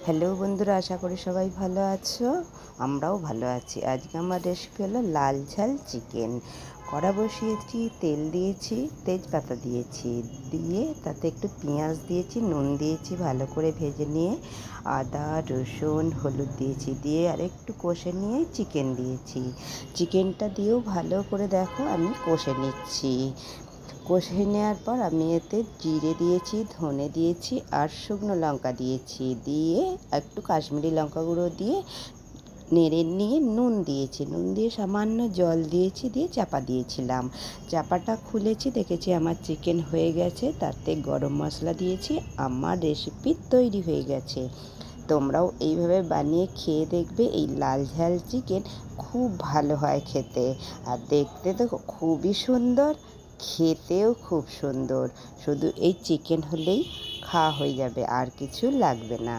Hello বন্ধুরা, আশা করি সবাই ভালো আছো। আমরাও ভালো আছি। আজকে আমার রেসিপি হলো লাল ঝাল চিকেন। কড়া বসিয়েছি, তেল দিয়েছি, তেজপাতা দিয়েছি, দিয়ে তাতে একটু পেঁয়াজ দিয়েছি, নুন দিয়েছি, ভালো করে ভেজে নিয়ে আদা রসুন হলুদ দিয়েছি, দিয়ে আর একটু কষে নিয়ে চিকেন দিয়েছি। চিকেনটা দিয়েও ভালো করে দেখো আমি কষে নিচ্ছি। কষে নেওয়ার পর আমি এতে জিরে দিয়েছি, ধনে দিয়েছি আর শুকনো লঙ্কা দিয়েছি, দিয়ে একটু কাশ্মীরি লঙ্কা গুঁড়ো দিয়ে নেড়ে নিয়ে নুন দিয়েছি, নুন দিয়ে সামান্য জল দিয়েছি, দিয়ে চাপা দিয়েছিলাম। চাপাটা খুলেছি, দেখেছি আমার চিকেন হয়ে গেছে, তাতে গরম মশলা দিয়েছি। আমার রেসিপি তৈরি হয়ে গেছে। তোমরাও এইভাবে বানিয়ে খেয়ে দেখবে। এই লাল ঝাল চিকেন খুব ভালো হয় খেতে, আর দেখতে তো খুবই সুন্দর, খেতেও খুব সুন্দর। শুধু এই চিকেন হলেই খাওয়া হয়ে যাবে, আর কিছু লাগবে না।